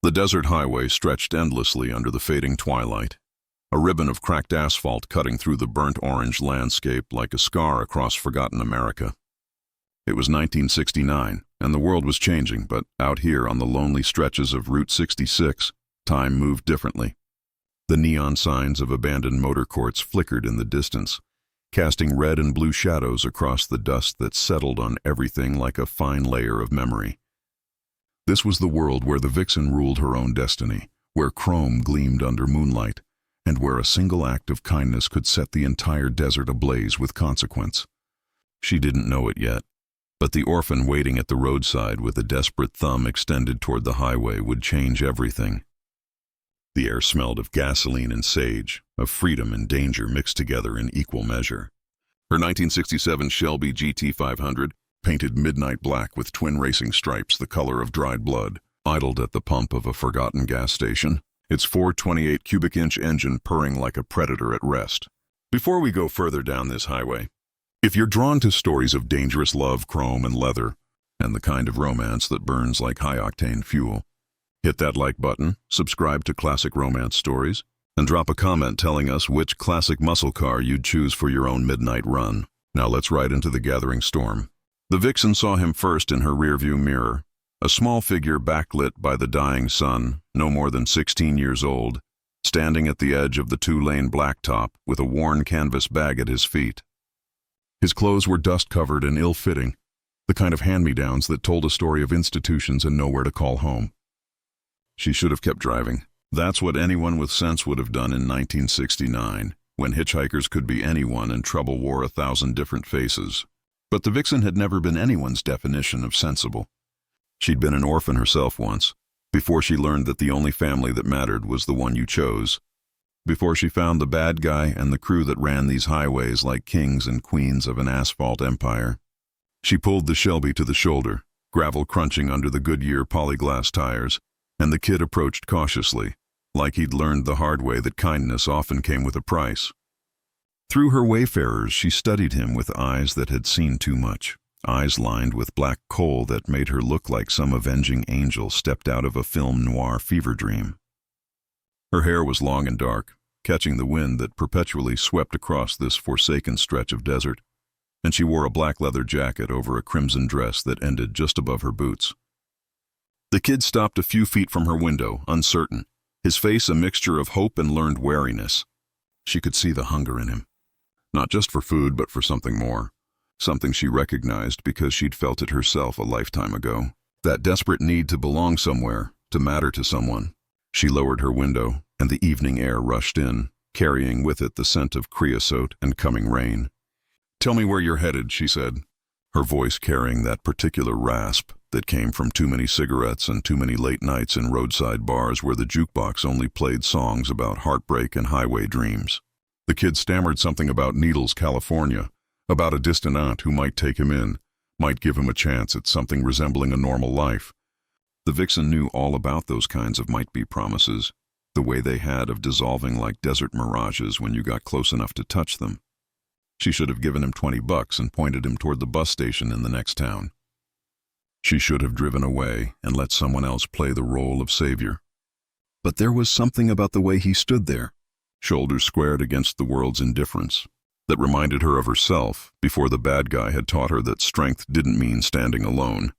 The desert highway stretched endlessly under the fading twilight, a ribbon of cracked asphalt cutting through the burnt orange landscape like a scar across forgotten America. It was 1969, and the world was changing, but out here on the lonely stretches of Route 66, time moved differently. The neon signs of abandoned motor courts flickered in the distance, casting red and blue shadows across the dust that settled on everything like a fine layer of memory. This was the world where the Vixen ruled her own destiny, where chrome gleamed under moonlight, and where a single act of kindness could set the entire desert ablaze with consequence. She didn't know it yet, but the orphan waiting at the roadside with a desperate thumb extended toward the highway would change everything. The air smelled of gasoline and sage, of freedom and danger mixed together in equal measure. Her 1967 Shelby GT500, painted midnight black with twin racing stripes the color of dried blood, idled at the pump of a forgotten gas station, its 428 cubic inch engine purring like a predator at rest. Before we go further down this highway, if you're drawn to stories of dangerous love, chrome, and leather, and the kind of romance that burns like high-octane fuel, hit that like button, subscribe to Classic Romance Stories, and drop a comment telling us which classic muscle car you'd choose for your own midnight run. Now let's ride into the gathering storm. The Vixen saw him first in her rearview mirror, a small figure backlit by the dying sun, no more than 16 years old, standing at the edge of the two-lane blacktop with a worn canvas bag at his feet. His clothes were dust-covered and ill-fitting, the kind of hand-me-downs that told a story of institutions and nowhere to call home. She should have kept driving. That's what anyone with sense would have done in 1969, when hitchhikers could be anyone and trouble wore 1,000 different faces. But the Vixen had never been anyone's definition of sensible. She'd been an orphan herself once, before she learned that the only family that mattered was the one you chose. Before she found the bad guy and the crew that ran these highways like kings and queens of an asphalt empire. She pulled the Shelby to the shoulder, gravel crunching under the Goodyear polyglass tires, and the kid approached cautiously, like he'd learned the hard way that kindness often came with a price. Through her wayfarers, she studied him with eyes that had seen too much, eyes lined with black coal that made her look like some avenging angel stepped out of a film noir fever dream. Her hair was long and dark, catching the wind that perpetually swept across this forsaken stretch of desert, and she wore a black leather jacket over a crimson dress that ended just above her boots. The kid stopped a few feet from her window, uncertain, his face a mixture of hope and learned wariness. She could see the hunger in him. Not just for food, but for something more. Something she recognized because she'd felt it herself a lifetime ago. That desperate need to belong somewhere, to matter to someone. She lowered her window, and the evening air rushed in, carrying with it the scent of creosote and coming rain. "Tell me where you're headed," she said, her voice carrying that particular rasp that came from too many cigarettes and too many late nights in roadside bars where the jukebox only played songs about heartbreak and highway dreams. The kid stammered something about Needles, California, about a distant aunt who might take him in, might give him a chance at something resembling a normal life. The Vixen knew all about those kinds of might-be promises, the way they had of dissolving like desert mirages when you got close enough to touch them. She should have given him $20 and pointed him toward the bus station in the next town. She should have driven away and let someone else play the role of savior. But there was something about the way he stood there, shoulders squared against the world's indifference, that reminded her of herself before the bad guy had taught her that strength didn't mean standing alone,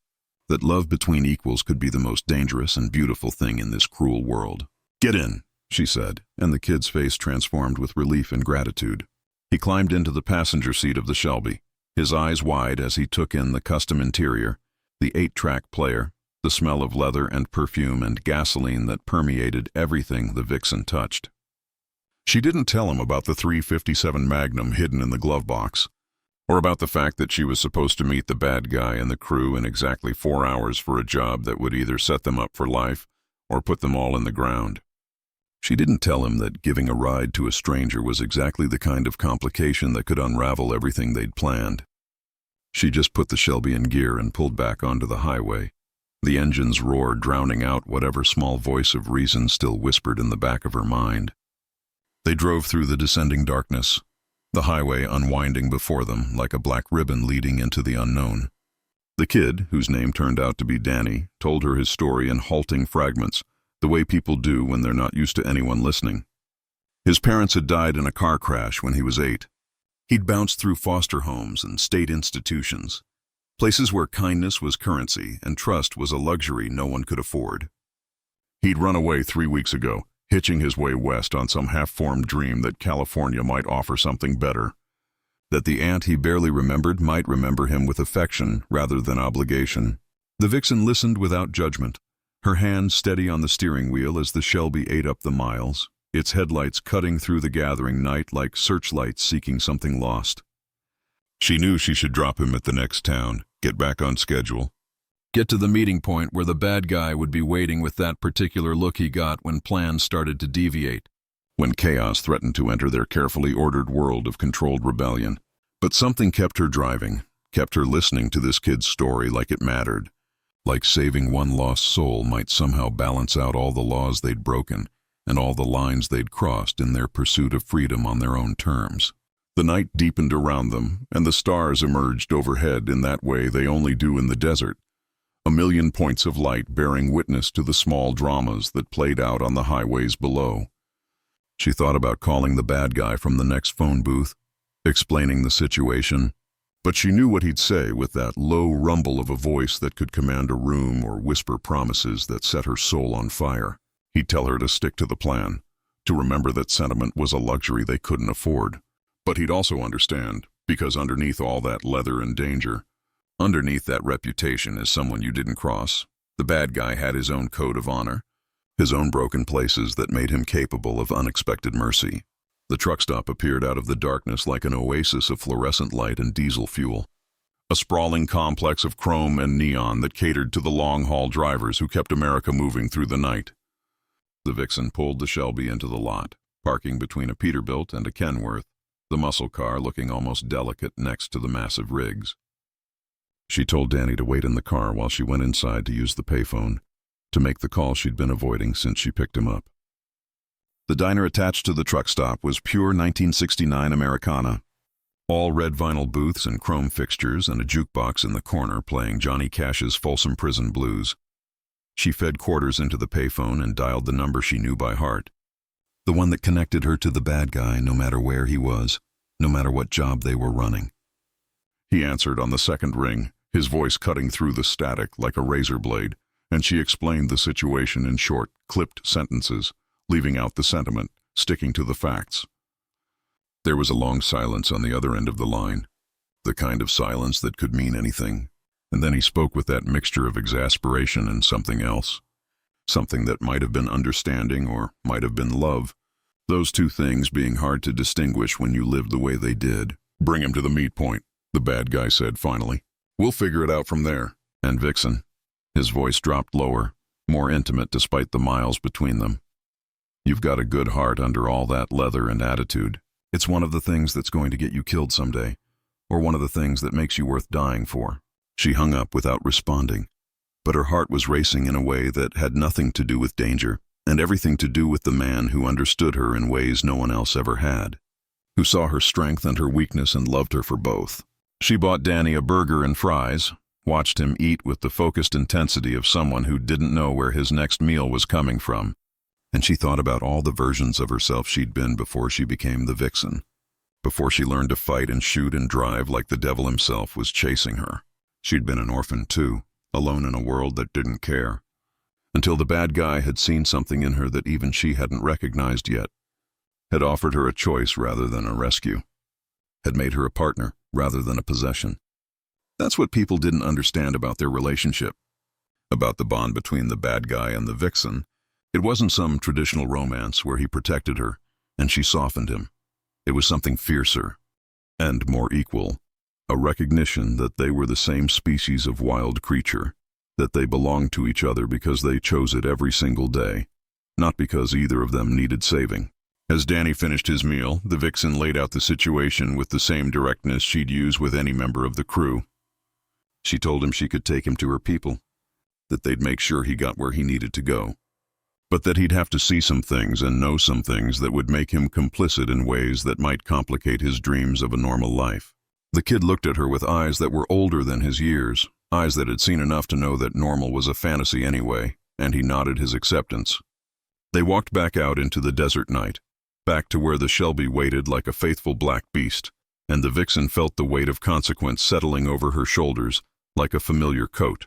that love between equals could be the most dangerous and beautiful thing in this cruel world. "Get in," she said, and the kid's face transformed with relief and gratitude. He climbed into the passenger seat of the Shelby, his eyes wide as he took in the custom interior, the 8-track player, the smell of leather and perfume and gasoline that permeated everything the Vixen touched. She didn't tell him about the .357 Magnum hidden in the glove box, or about the fact that she was supposed to meet the bad guy and the crew in exactly 4 hours for a job that would either set them up for life or put them all in the ground. She didn't tell him that giving a ride to a stranger was exactly the kind of complication that could unravel everything they'd planned. She just put the Shelby in gear and pulled back onto the highway, the engine's roar drowning out whatever small voice of reason still whispered in the back of her mind. They drove through the descending darkness, the highway unwinding before them like a black ribbon leading into the unknown. The kid, whose name turned out to be Danny, told her his story in halting fragments, the way people do when they're not used to anyone listening. His parents had died in a car crash when he was 8. He'd bounced through foster homes and state institutions, places where kindness was currency and trust was a luxury no one could afford. He'd run away 3 weeks ago, hitching his way west on some half-formed dream that California might offer something better, that the aunt he barely remembered might remember him with affection rather than obligation. The Vixen listened without judgment, her hand steady on the steering wheel as the Shelby ate up the miles, its headlights cutting through the gathering night like searchlights seeking something lost. She knew she should drop him at the next town, get back on schedule, get to the meeting point where the bad guy would be waiting with that particular look he got when plans started to deviate, when chaos threatened to enter their carefully ordered world of controlled rebellion. But something kept her driving, kept her listening to this kid's story like it mattered, like saving one lost soul might somehow balance out all the laws they'd broken and all the lines they'd crossed in their pursuit of freedom on their own terms. The night deepened around them, and the stars emerged overhead in that way they only do in the desert, a million points of light bearing witness to the small dramas that played out on the highways below. She thought about calling the bad guy from the next phone booth, explaining the situation, but she knew what he'd say with that low rumble of a voice that could command a room or whisper promises that set her soul on fire. He'd tell her to stick to the plan, to remember that sentiment was a luxury they couldn't afford. But he'd also understand, because underneath all that leather and danger, underneath that reputation as someone you didn't cross, the bad guy had his own code of honor, his own broken places that made him capable of unexpected mercy. The truck stop appeared out of the darkness like an oasis of fluorescent light and diesel fuel, a sprawling complex of chrome and neon that catered to the long-haul drivers who kept America moving through the night. The Vixen pulled the Shelby into the lot, parking between a Peterbilt and a Kenworth, the muscle car looking almost delicate next to the massive rigs. She told Danny to wait in the car while she went inside to use the payphone, to make the call she'd been avoiding since she picked him up. The diner attached to the truck stop was pure 1969 Americana, all red vinyl booths and chrome fixtures and a jukebox in the corner playing Johnny Cash's Folsom Prison Blues. She fed quarters into the payphone and dialed the number she knew by heart, the one that connected her to the bad guy no matter where he was, no matter what job they were running. He answered on the second ring, his voice cutting through the static like a razor blade, and she explained the situation in short, clipped sentences, leaving out the sentiment, sticking to the facts. There was a long silence on the other end of the line, the kind of silence that could mean anything, and then he spoke with that mixture of exasperation and something else, something that might have been understanding or might have been love, those two things being hard to distinguish when you lived the way they did. "Bring him to the meet point," the bad guy said finally. "We'll figure it out from there." And Vixen, his voice dropped lower, more intimate despite the miles between them. "You've got a good heart under all that leather and attitude. It's one of the things that's going to get you killed someday, or one of the things that makes you worth dying for." She hung up without responding, but her heart was racing in a way that had nothing to do with danger, and everything to do with the man who understood her in ways no one else ever had, who saw her strength and her weakness and loved her for both. She bought Danny a burger and fries, watched him eat with the focused intensity of someone who didn't know where his next meal was coming from, and she thought about all the versions of herself she'd been before she became the Vixen, before she learned to fight and shoot and drive like the devil himself was chasing her. She'd been an orphan too, alone in a world that didn't care, until the bad guy had seen something in her that even she hadn't recognized yet, had offered her a choice rather than a rescue, had made her a partner rather than a possession. That's what people didn't understand about their relationship, about the bond between the bad guy and the Vixen. It wasn't some traditional romance where he protected her and she softened him. It was something fiercer and more equal, a recognition that they were the same species of wild creature, that they belonged to each other because they chose it every single day, not because either of them needed saving. As Danny finished his meal, the Vixen laid out the situation with the same directness she'd use with any member of the crew. She told him she could take him to her people, that they'd make sure he got where he needed to go, but that he'd have to see some things and know some things that would make him complicit in ways that might complicate his dreams of a normal life. The kid looked at her with eyes that were older than his years, eyes that had seen enough to know that normal was a fantasy anyway, and he nodded his acceptance, They walked back out into the desert night, back to where the Shelby waited like a faithful black beast, and the Vixen felt the weight of consequence settling over her shoulders like a familiar coat.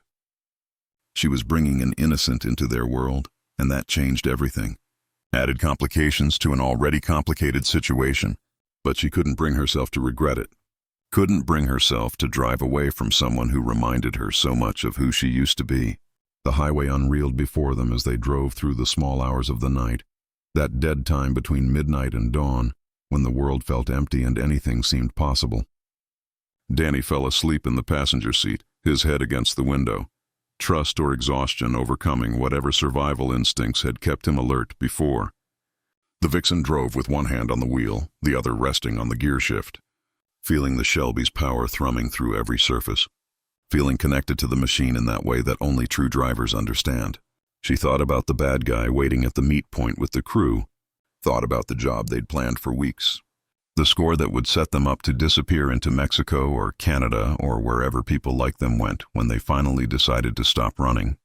She was bringing an innocent into their world, and that changed everything. Added complications to an already complicated situation, but she couldn't bring herself to regret it. Couldn't bring herself to drive away from someone who reminded her so much of who she used to be. The highway unreeled before them as they drove through the small hours of the night, that dead time between midnight and dawn, when the world felt empty and anything seemed possible. Danny fell asleep in the passenger seat, his head against the window, trust or exhaustion overcoming whatever survival instincts had kept him alert before. The Vixen drove with one hand on the wheel, the other resting on the gear shift, feeling the Shelby's power thrumming through every surface, feeling connected to the machine in that way that only true drivers understand. She thought about the bad guy waiting at the meet point with the crew, thought about the job they'd planned for weeks, the score that would set them up to disappear into Mexico or Canada or wherever people like them went when they finally decided to stop running.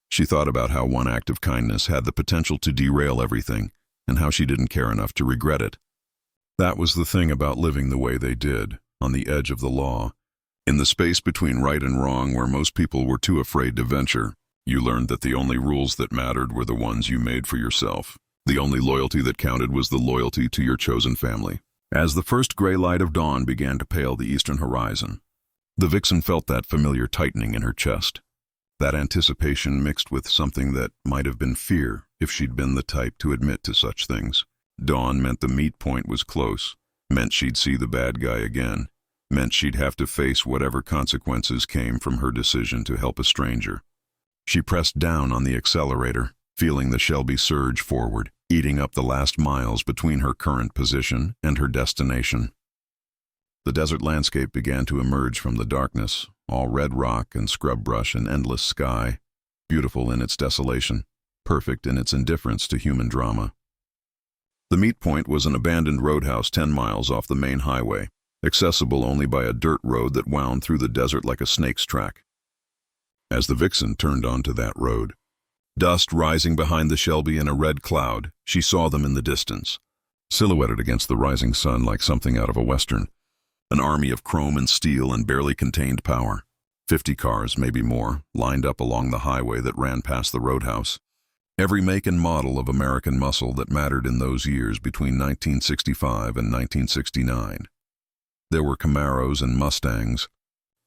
She thought about how one act of kindness had the potential to derail everything, and how she didn't care enough to regret it. That was the thing about living the way they did, on the edge of the law. In the space between right and wrong where most people were too afraid to venture, you learned that the only rules that mattered were the ones you made for yourself. The only loyalty that counted was the loyalty to your chosen family. As the first gray light of dawn began to pale the eastern horizon, the Vixen felt that familiar tightening in her chest. That anticipation mixed with something that might have been fear if she'd been the type to admit to such things. Dawn meant the meet point was close, meant she'd see the bad guy again, meant she'd have to face whatever consequences came from her decision to help a stranger. She pressed down on the accelerator, feeling the Shelby surge forward, eating up the last miles between her current position and her destination. The desert landscape began to emerge from the darkness, all red rock and scrub brush and endless sky, beautiful in its desolation, perfect in its indifference to human drama. The meet point was an abandoned roadhouse 10 miles off the main highway, accessible only by a dirt road that wound through the desert like a snake's track. As the Vixen turned onto that road, dust rising behind the Shelby in a red cloud, she saw them in the distance, silhouetted against the rising sun like something out of a western. An army of chrome and steel and barely contained power. 50 cars, maybe more, lined up along the highway that ran past the roadhouse. Every make and model of American muscle that mattered in those years between 1965 and 1969. There were Camaros and Mustangs,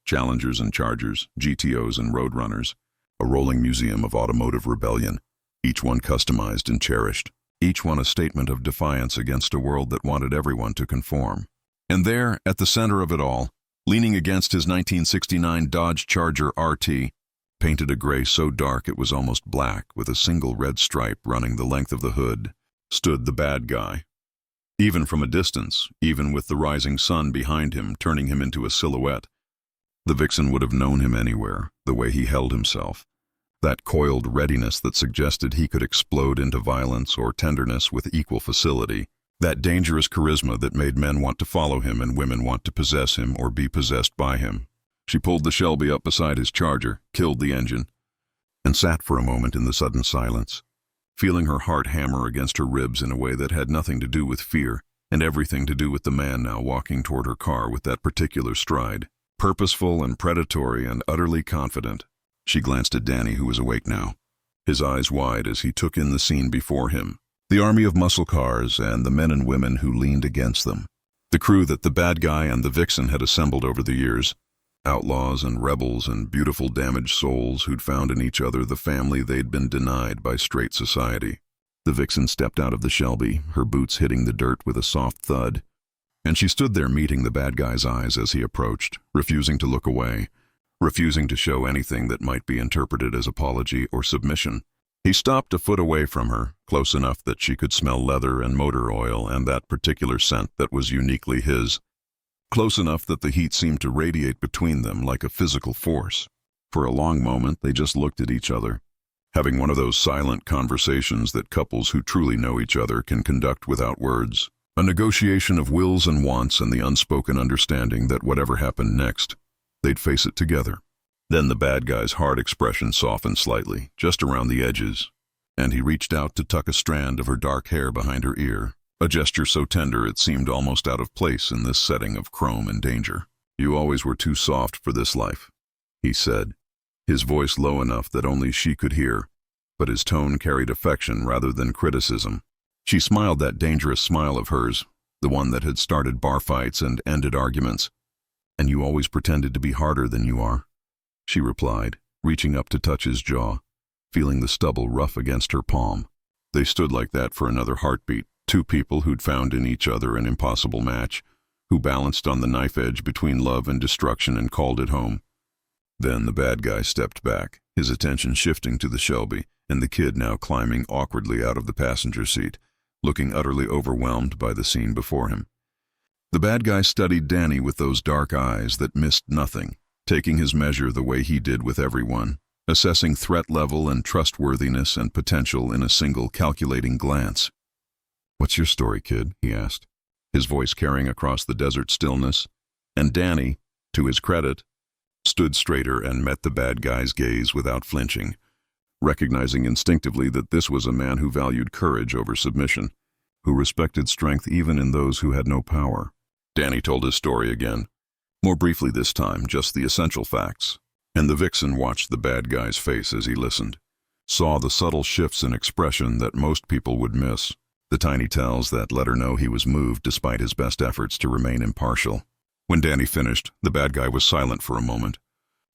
Challengers and Chargers, GTOs and Roadrunners, a rolling museum of automotive rebellion, each one customized and cherished, each one a statement of defiance against a world that wanted everyone to conform. And there, at the center of it all, leaning against his 1969 Dodge Charger RT, painted a gray so dark it was almost black with a single red stripe running the length of the hood, stood the bad guy. Even from a distance, even with the rising sun behind him turning him into a silhouette, the Vixen would have known him anywhere, the way he held himself. That coiled readiness that suggested he could explode into violence or tenderness with equal facility. That dangerous charisma that made men want to follow him and women want to possess him or be possessed by him. She pulled the Shelby up beside his Charger, killed the engine, and sat for a moment in the sudden silence, feeling her heart hammer against her ribs in a way that had nothing to do with fear and everything to do with the man now walking toward her car with that particular stride, purposeful and predatory and utterly confident. She glanced at Danny, who was awake now, his eyes wide as he took in the scene before him. The army of muscle cars and the men and women who leaned against them. The crew that the bad guy and the Vixen had assembled over the years. Outlaws and rebels and beautiful damaged souls who'd found in each other the family they'd been denied by straight society. The Vixen stepped out of the Shelby, her boots hitting the dirt with a soft thud, and she stood there meeting the bad guy's eyes as he approached, refusing to look away, refusing to show anything that might be interpreted as apology or submission. He stopped a foot away from her, close enough that she could smell leather and motor oil and that particular scent that was uniquely his, close enough that the heat seemed to radiate between them like a physical force. For a long moment, they just looked at each other, having one of those silent conversations that couples who truly know each other can conduct without words, a negotiation of wills and wants and the unspoken understanding that whatever happened next, they'd face it together. Then the bad guy's hard expression softened slightly, just around the edges, and he reached out to tuck a strand of her dark hair behind her ear, a gesture so tender it seemed almost out of place in this setting of chrome and danger. "You always were too soft for this life," he said, his voice low enough that only she could hear, but his tone carried affection rather than criticism. She smiled that dangerous smile of hers, the one that had started bar fights and ended arguments. "And you always pretended to be harder than you are," she replied, reaching up to touch his jaw, feeling the stubble rough against her palm. They stood like that for another heartbeat, two people who'd found in each other an impossible match, who balanced on the knife edge between love and destruction and called it home. Then the bad guy stepped back, his attention shifting to the Shelby, and the kid now climbing awkwardly out of the passenger seat, looking utterly overwhelmed by the scene before him. The bad guy studied Danny with those dark eyes that missed nothing, taking his measure the way he did with everyone, assessing threat level and trustworthiness and potential in a single calculating glance. "What's your story, kid?" he asked, his voice carrying across the desert stillness, and Danny, to his credit, stood straighter and met the bad guy's gaze without flinching, recognizing instinctively that this was a man who valued courage over submission, who respected strength even in those who had no power. Danny told his story again, more briefly this time, just the essential facts, and the Vixen watched the bad guy's face as he listened, saw the subtle shifts in expression that most people would miss, the tiny tells that let her know he was moved despite his best efforts to remain impartial. When Danny finished, the bad guy was silent for a moment.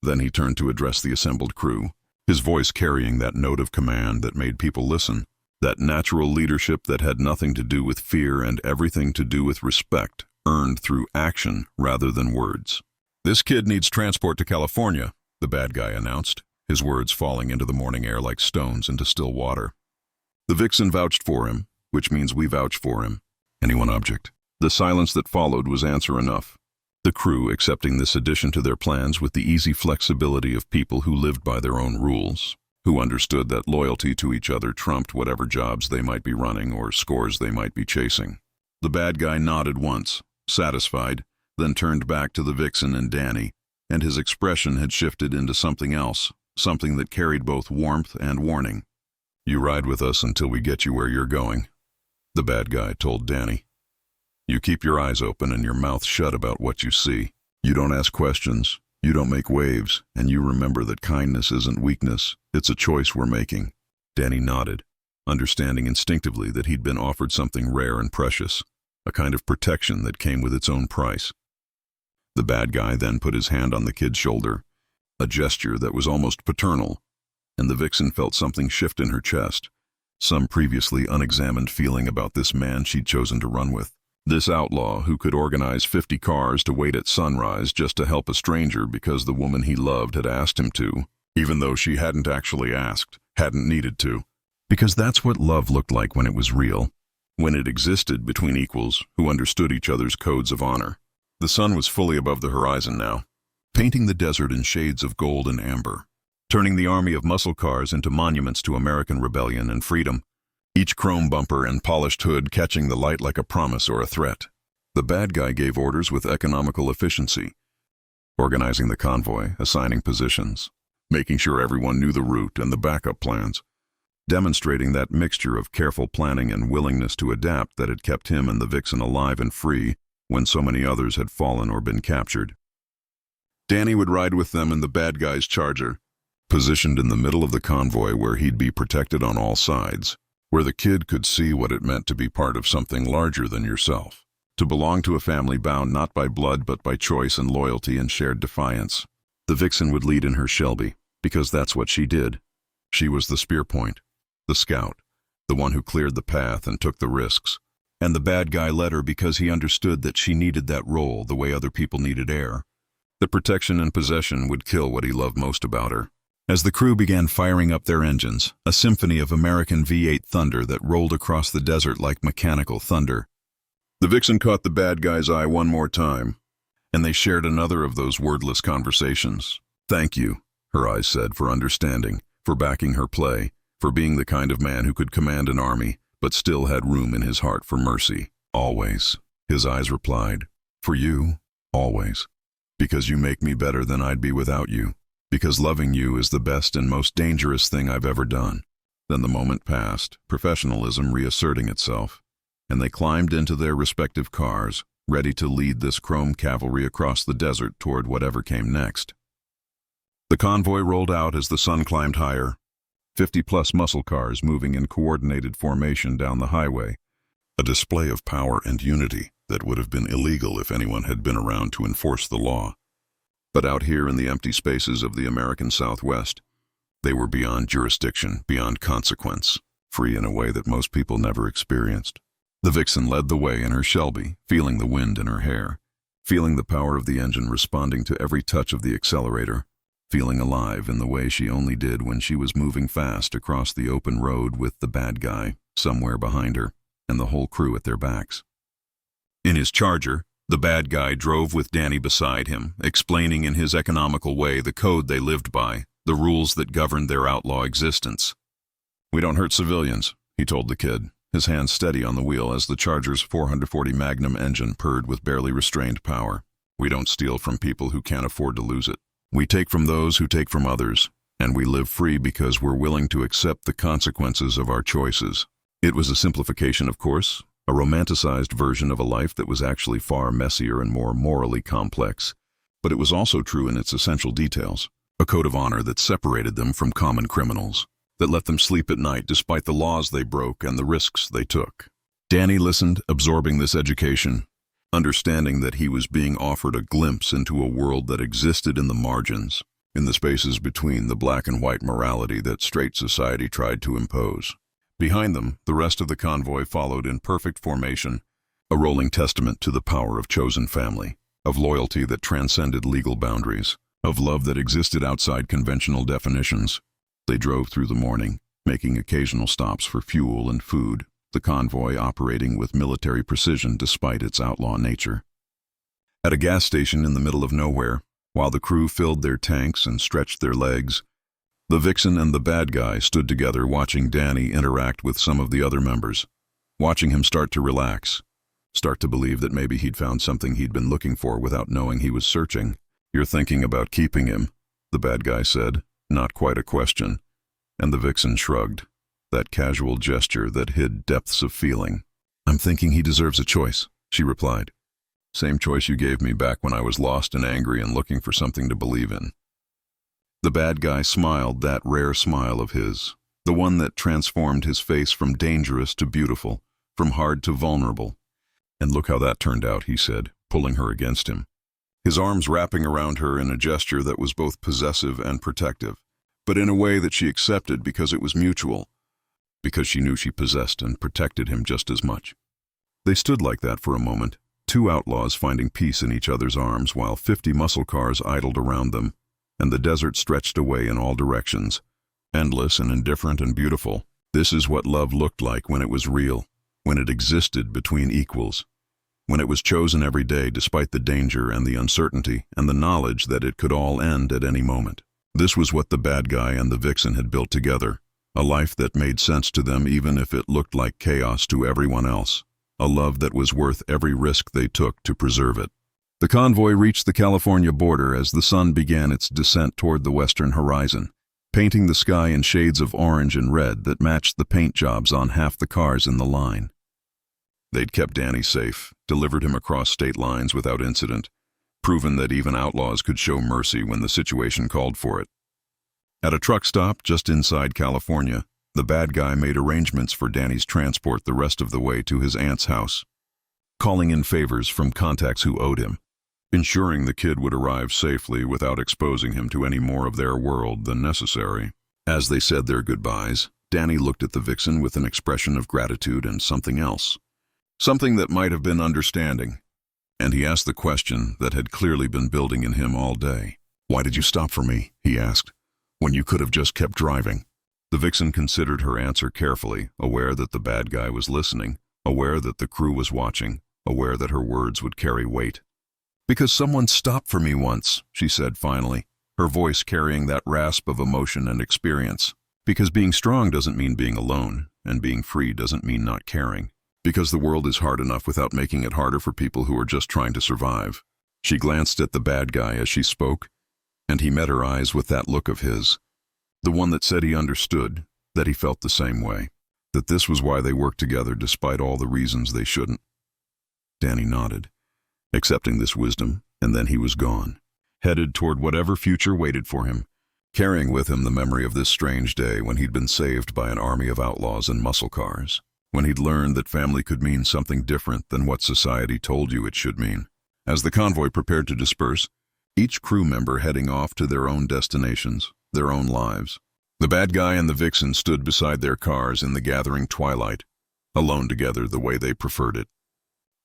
Then he turned to address the assembled crew, his voice carrying that note of command that made people listen, that natural leadership that had nothing to do with fear and everything to do with respect, earned through action rather than words. "This kid needs transport to California," the bad guy announced, his words falling into the morning air like stones into still water. The Vixen vouched for him, which means we vouch for him. Anyone object? The silence that followed was answer enough. The crew accepting this addition to their plans with the easy flexibility of people who lived by their own rules, who understood that loyalty to each other trumped whatever jobs they might be running or scores they might be chasing. The bad guy nodded once, satisfied, then turned back to the Vixen and Danny, and his expression had shifted into something else, something that carried both warmth and warning. "You ride with us until we get you where you're going," the bad guy told Danny. "You keep your eyes open and your mouth shut about what you see. You don't ask questions, you don't make waves, and you remember that kindness isn't weakness, it's a choice we're making." Danny nodded, understanding instinctively that he'd been offered something rare and precious, a kind of protection that came with its own price. The bad guy then put his hand on the kid's shoulder, a gesture that was almost paternal, and the Vixen felt something shift in her chest, some previously unexamined feeling about this man she'd chosen to run with. This outlaw who could organize 50 cars to wait at sunrise just to help a stranger because the woman he loved had asked him to, even though she hadn't actually asked, hadn't needed to. Because that's what love looked like when it was real, when it existed between equals who understood each other's codes of honor. The sun was fully above the horizon now, painting the desert in shades of gold and amber, turning the army of muscle cars into monuments to American rebellion and freedom, each chrome bumper and polished hood catching the light like a promise or a threat. The bad guy gave orders with economical efficiency, organizing the convoy, assigning positions, making sure everyone knew the route and the backup plans, demonstrating that mixture of careful planning and willingness to adapt that had kept him and the Vixen alive and free when so many others had fallen or been captured. Danny would ride with them in the bad guy's Charger, positioned in the middle of the convoy where he'd be protected on all sides, where the kid could see what it meant to be part of something larger than yourself, to belong to a family bound not by blood but by choice and loyalty and shared defiance. The Vixen would lead in her Shelby, because that's what she did. She was the spear point, the scout, the one who cleared the path and took the risks. And the bad guy led her because he understood that she needed that role the way other people needed air. The protection and possession would kill what he loved most about her. As the crew began firing up their engines, a symphony of American V8 thunder that rolled across the desert like mechanical thunder, the Vixen caught the bad guy's eye one more time, and they shared another of those wordless conversations. "Thank you," her eyes said, for understanding, for backing her play, for being the kind of man who could command an army, but still had room in his heart for mercy. "Always," his eyes replied. "For you, always. Because you make me better than I'd be without you. Because loving you is the best and most dangerous thing I've ever done." Then the moment passed, professionalism reasserting itself, and they climbed into their respective cars, ready to lead this chrome cavalry across the desert toward whatever came next. The convoy rolled out as the sun climbed higher, 50-plus muscle cars moving in coordinated formation down the highway, a display of power and unity that would have been illegal if anyone had been around to enforce the law. But out here in the empty spaces of the American Southwest, they were beyond jurisdiction, beyond consequence, free in a way that most people never experienced. The Vixen led the way in her Shelby, feeling the wind in her hair, feeling the power of the engine responding to every touch of the accelerator, feeling alive in the way she only did when she was moving fast across the open road with the bad guy somewhere behind her and the whole crew at their backs. In his Charger, the bad guy drove with Danny beside him, explaining in his economical way the code they lived by, the rules that governed their outlaw existence. "We don't hurt civilians," he told the kid, his hands steady on the wheel as the Charger's 440 Magnum engine purred with barely restrained power. "We don't steal from people who can't afford to lose it. We take from those who take from others, and we live free because we're willing to accept the consequences of our choices." It was a simplification, of course, a romanticized version of a life that was actually far messier and more morally complex, but it was also true in its essential details. A code of honor that separated them from common criminals, that let them sleep at night despite the laws they broke and the risks they took. Danny listened, absorbing this education, understanding that he was being offered a glimpse into a world that existed in the margins, in the spaces between the black and white morality that straight society tried to impose. Behind them, the rest of the convoy followed in perfect formation, a rolling testament to the power of chosen family, of loyalty that transcended legal boundaries, of love that existed outside conventional definitions. They drove through the morning, making occasional stops for fuel and food, the convoy operating with military precision despite its outlaw nature. At a gas station in the middle of nowhere, while the crew filled their tanks and stretched their legs, the Vixen and the bad guy stood together watching Danny interact with some of the other members, watching him start to relax, start to believe that maybe he'd found something he'd been looking for without knowing he was searching. "You're thinking about keeping him," the bad guy said, not quite a question, and the Vixen shrugged, that casual gesture that hid depths of feeling. "I'm thinking he deserves a choice," she replied. "Same choice you gave me back when I was lost and angry and looking for something to believe in." The bad guy smiled, that rare smile of his, the one that transformed his face from dangerous to beautiful, from hard to vulnerable. "And look how that turned out," he said, pulling her against him, his arms wrapping around her in a gesture that was both possessive and protective, but in a way that she accepted because it was mutual, because she knew she possessed and protected him just as much. They stood like that for a moment, two outlaws finding peace in each other's arms while 50 muscle cars idled around them, and the desert stretched away in all directions, endless and indifferent and beautiful. This is what love looked like when it was real, when it existed between equals, when it was chosen every day despite the danger and the uncertainty and the knowledge that it could all end at any moment. This was what the bad guy and the Vixen had built together, a life that made sense to them even if it looked like chaos to everyone else, a love that was worth every risk they took to preserve it. The convoy reached the California border as the sun began its descent toward the western horizon, painting the sky in shades of orange and red that matched the paint jobs on half the cars in the line. They'd kept Danny safe, delivered him across state lines without incident, proven that even outlaws could show mercy when the situation called for it. At a truck stop just inside California, the bad guy made arrangements for Danny's transport the rest of the way to his aunt's house, calling in favors from contacts who owed him, ensuring the kid would arrive safely without exposing him to any more of their world than necessary. As they said their goodbyes, Danny looked at the Vixen with an expression of gratitude and something else, something that might have been understanding, and he asked the question that had clearly been building in him all day. "Why did you stop for me?" he asked, "when you could have just kept driving?" The Vixen considered her answer carefully, aware that the bad guy was listening, aware that the crew was watching, aware that her words would carry weight. "Because someone stopped for me once," she said finally, her voice carrying that rasp of emotion and experience. "Because being strong doesn't mean being alone, and being free doesn't mean not caring. Because the world is hard enough without making it harder for people who are just trying to survive." She glanced at the bad guy as she spoke, and he met her eyes with that look of his, the one that said he understood, that he felt the same way, that this was why they worked together despite all the reasons they shouldn't. Danny nodded, accepting this wisdom, and then he was gone, headed toward whatever future waited for him, carrying with him the memory of this strange day when he'd been saved by an army of outlaws and muscle cars, when he'd learned that family could mean something different than what society told you it should mean. As the convoy prepared to disperse, each crew member heading off to their own destinations, their own lives. The bad guy and the Vixen stood beside their cars in the gathering twilight, alone together the way they preferred it.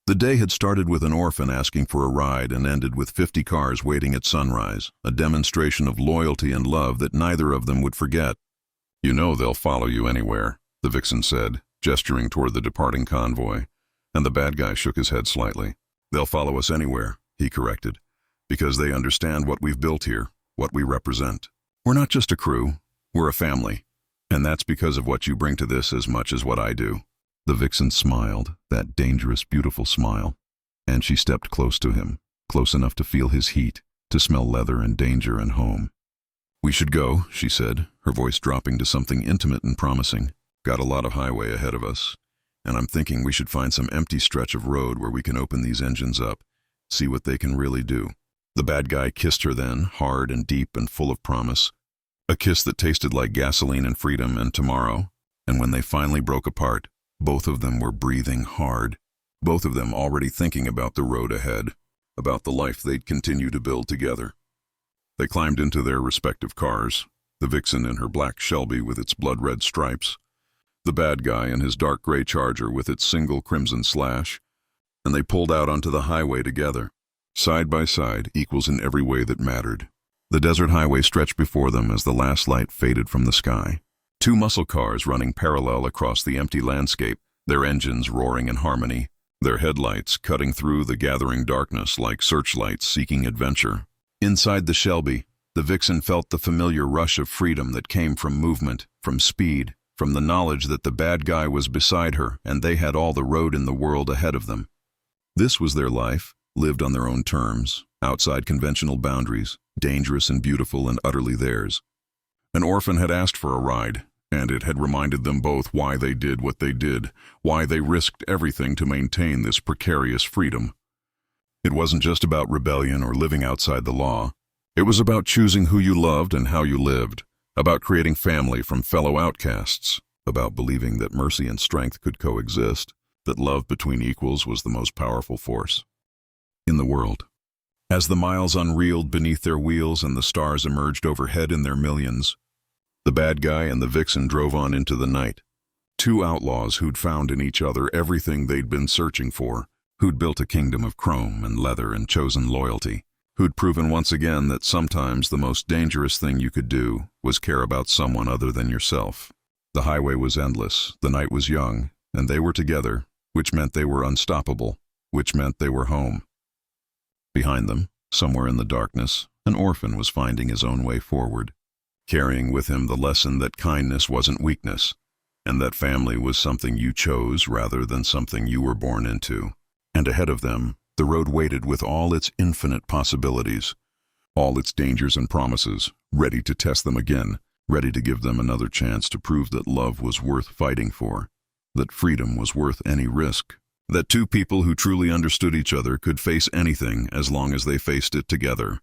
The day had started with an orphan asking for a ride and ended with 50 cars waiting at sunrise, a demonstration of loyalty and love that neither of them would forget. "You know they'll follow you anywhere," the Vixen said, gesturing toward the departing convoy, and the bad guy shook his head slightly. "They'll follow us anywhere," he corrected, "because they understand what we've built here, what we represent. We're not just a crew, we're a family, and that's because of what you bring to this as much as what I do." The Vixen smiled, that dangerous, beautiful smile, and she stepped close to him, close enough to feel his heat, to smell leather and danger and home. "We should go," she said, her voice dropping to something intimate and promising. "Got a lot of highway ahead of us, and I'm thinking we should find some empty stretch of road where we can open these engines up, see what they can really do." The bad guy kissed her then, hard and deep and full of promise, a kiss that tasted like gasoline and freedom and tomorrow, and when they finally broke apart, both of them were breathing hard, both of them already thinking about the road ahead, about the life they'd continue to build together. They climbed into their respective cars, the Vixen in her black Shelby with its blood-red stripes, the bad guy in his dark gray Charger with its single crimson slash, and they pulled out onto the highway together, side by side, equals in every way that mattered. The desert highway stretched before them as the last light faded from the sky. Two muscle cars running parallel across the empty landscape, their engines roaring in harmony, their headlights cutting through the gathering darkness like searchlights seeking adventure. Inside the Shelby, the Vixen felt the familiar rush of freedom that came from movement, from speed, from the knowledge that the bad guy was beside her and they had all the road in the world ahead of them. This was their life, lived on their own terms, outside conventional boundaries, dangerous and beautiful and utterly theirs. An orphan had asked for a ride, and it had reminded them both why they did what they did, why they risked everything to maintain this precarious freedom. It wasn't just about rebellion or living outside the law. It was about choosing who you loved and how you lived, about creating family from fellow outcasts, about believing that mercy and strength could coexist, that love between equals was the most powerful force in the world. As the miles unreeled beneath their wheels and the stars emerged overhead in their millions, the bad guy and the Vixen drove on into the night. Two outlaws who'd found in each other everything they'd been searching for, who'd built a kingdom of chrome and leather and chosen loyalty, who'd proven once again that sometimes the most dangerous thing you could do was care about someone other than yourself. The highway was endless, the night was young, and they were together, which meant they were unstoppable, which meant they were home. Behind them, somewhere in the darkness, an orphan was finding his own way forward, carrying with him the lesson that kindness wasn't weakness, and that family was something you chose rather than something you were born into. And ahead of them, the road waited with all its infinite possibilities, all its dangers and promises, ready to test them again, ready to give them another chance to prove that love was worth fighting for, that freedom was worth any risk, that two people who truly understood each other could face anything as long as they faced it together.